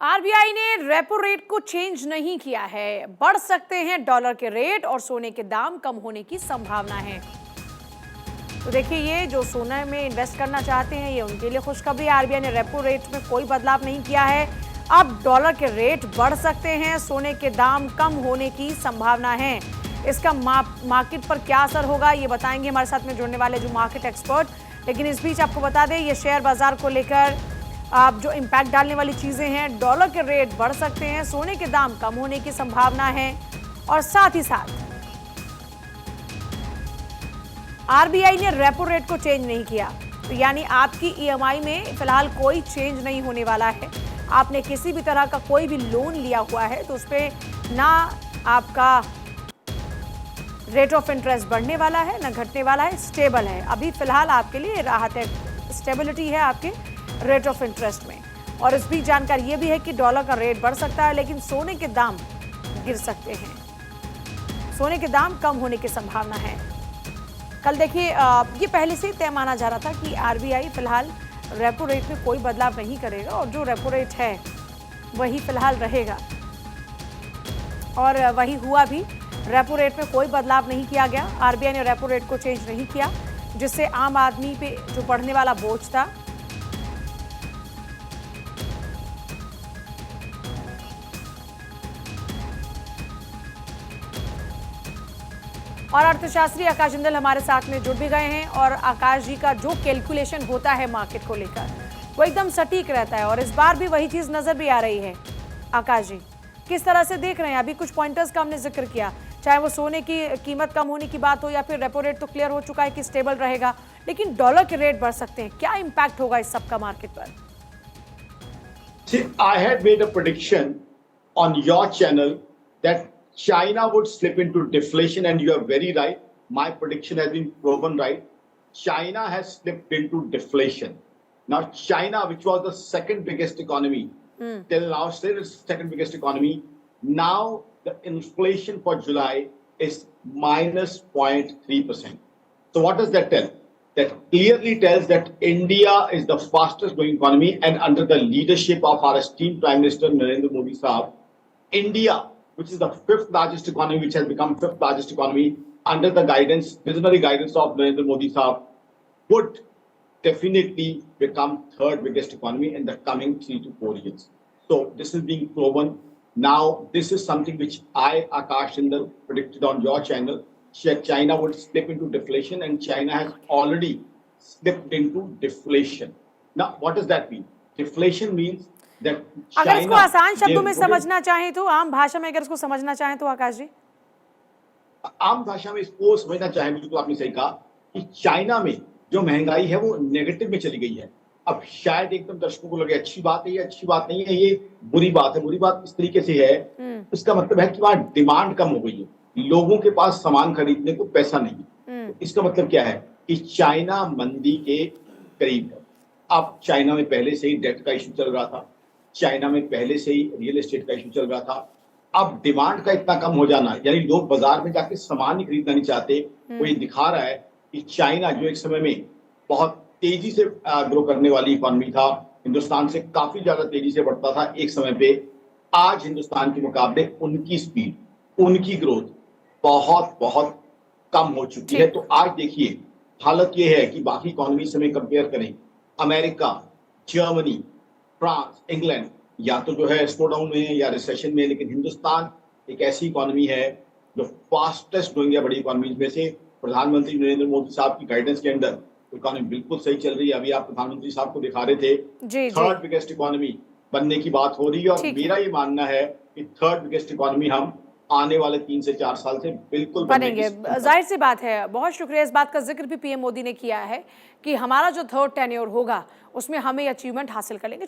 RBI ने repo rate को change नहीं किया है। बढ़ सकते हैं डॉलर के रेट और सोने के दाम कम होने की संभावना है। तो देखिए, ये जो सोने में इन्वेस्ट करना चाहते हैं, ये उनके लिए खुशखबरी है। आरबीआई ने रेपो रेट में कोई बदलाव नहीं किया है। अब डॉलर के रेट बढ़ सकते हैं, सोने के दाम कम होने की संभावना है। इसका मार्केट पर क्या असर होगा, ये बताएंगे हमारे साथ में जुड़ने वाले जो मार्केट एक्सपर्ट। लेकिन इस बीच आपको बता दें, ये शेयर बाजार को लेकर आप जो इम्पैक्ट डालने वाली चीजें हैं, डॉलर के रेट बढ़ सकते हैं, सोने के दाम कम होने की संभावना है और साथ ही साथ आरबीआई ने रेपो रेट को चेंज नहीं किया। तो यानी आपकी ईएमआई में फिलहाल कोई चेंज नहीं होने वाला है। आपने किसी भी तरह का कोई भी लोन लिया हुआ है तो उस पर ना आपका रेट ऑफ इंटरेस्ट बढ़ने वाला है ना घटने वाला है, स्टेबल है। अभी फिलहाल आपके लिए राहत है, स्टेबिलिटी है आपके रेट ऑफ इंटरेस्ट में। और इस भी जानकारी ये भी है कि डॉलर का रेट बढ़ सकता है, लेकिन सोने के दाम गिर सकते हैं, सोने के दाम कम होने की संभावना है। कल देखिए, ये पहले से ही तय माना जा रहा था कि आरबीआई फिलहाल रेपो रेट में कोई बदलाव नहीं करेगा और जो रेपो रेट है वही फिलहाल रहेगा, और वही हुआ भी। रेपो रेट में कोई बदलाव नहीं किया गया। आरबीआई ने रेपो रेट को चेंज नहीं किया, जिससे आम आदमी पे जो बढ़ने वाला बोझ था, और अर्थशास्त्री आकाश जिंदल हमारे साथ में जुड़ भी गए हैं। और आकाश जी का जो कैलकुलेशन होता है मार्केट को लेकर, वो एकदम सटीक रहता है और इस बार भी वही चीज नजर भी आ रही है। आकाश जी, किस तरह से देख रहे हैं? अभी कुछ पॉइंटर्स का हमने जिक्र किया, चाहे वो सोने की कीमत कम होने की बात हो या फिर रेपो रेट तो क्लियर हो चुका है कि स्टेबल रहेगा, लेकिन डॉलर के रेट बढ़ सकते हैं। क्या इंपैक्ट होगा इस सब का मार्केट पर? See, I had made a prediction on your channel that China would slip into deflation, and you are very right. My prediction has been proven right. China has slipped into deflation. Now, China, which was the second biggest economy till now, still is second biggest economy. Now, the inflation for July is minus 0.3%. So, what does that tell? That clearly tells that India is the fastest growing economy, and under the leadership of our esteemed Prime Minister Narendra Modi Sahab, India, which is the fifth largest economy, which has become fifth largest economy under the guidance, visionary guidance of Narendra Modi Sahab, would definitely become third biggest economy in the coming 3 to 4 years. So this is being proven. Now, this is something which I, Akash Jindal, predicted on your channel. China would slip into deflation, and China has already slipped into deflation. Now, what does that mean? Deflation means that China, अगर इसको आसान शब्दों में समझना चाहें तो, आम भाषा में अगर इसको समझना चाहें तो आकाश जी? आम भाषा में इसको समझना चाहें, बिल्कुल आपने सही कहा कि चाइना में जो महंगाई है वो नेगेटिव में चली गई है। अब शायद एकदम दर्शकों को लगे अच्छी बात है, ये अच्छी बात नहीं है, ये बुरी बात है। बुरी बात इस तरीके से है, इसका मतलब है कि वहां डिमांड कम हो गई है, लोगों के पास सामान खरीदने को पैसा नहीं है। तो इसका मतलब क्या है कि चाइना मंदी के करीब है। अब चाइना में पहले से ही डेट का इशू चल रहा था, चाइना में पहले से ही रियल एस्टेट का इशू चल रहा था। अब डिमांड का इतना कम हो जाना, यानी लोग बाजार में जाके सामान ही खरीदना नहीं चाहते, वो ये दिखा रहा है कि चाइना, जो एक समय में बहुत तेजी से ग्रो करने वाली इकोनॉमी था, हिंदुस्तान से काफी ज्यादा तेजी से बढ़ता था एक समय पे, आज हिंदुस्तान के मुकाबले उनकी स्पीड, उनकी ग्रोथ बहुत बहुत कम हो चुकी है। तो आज देखिए, हालत ये है कि बाकी इकोनॉमी से हमें कंपेयर करें, अमेरिका, जर्मनी, फ्रांस, इंग्लैंड, या तो जो है स्लो डाउन में है या रिसेशन में है, लेकिन हिंदुस्तान एक ऐसी इकोनॉमी है जो फास्टेस्ट ग्रोइंग है बड़ी इकोनॉमीज में से। प्रधानमंत्री नरेंद्र मोदी साहब की गाइडेंस के अंदर इकोनॉमी बिल्कुल सही चल रही है। अभी आप प्रधानमंत्री साहब को दिखा रहे थे, थर्ड बिगेस्ट इकोनॉमी बनने की बात हो रही है, और मेरा ये मानना है कि थर्ड बिगेस्ट इकोनॉमी हम आने वाले 3 से 4 साल से बिल्कुल बनेंगे। जाहिर सी बात है, बहुत शुक्रिया। इस बात का जिक्र भी पीएम मोदी ने किया है कि हमारा जो थर्ड टेन्योर होगा उसमें हम अचीवमेंट हासिल करेंगे।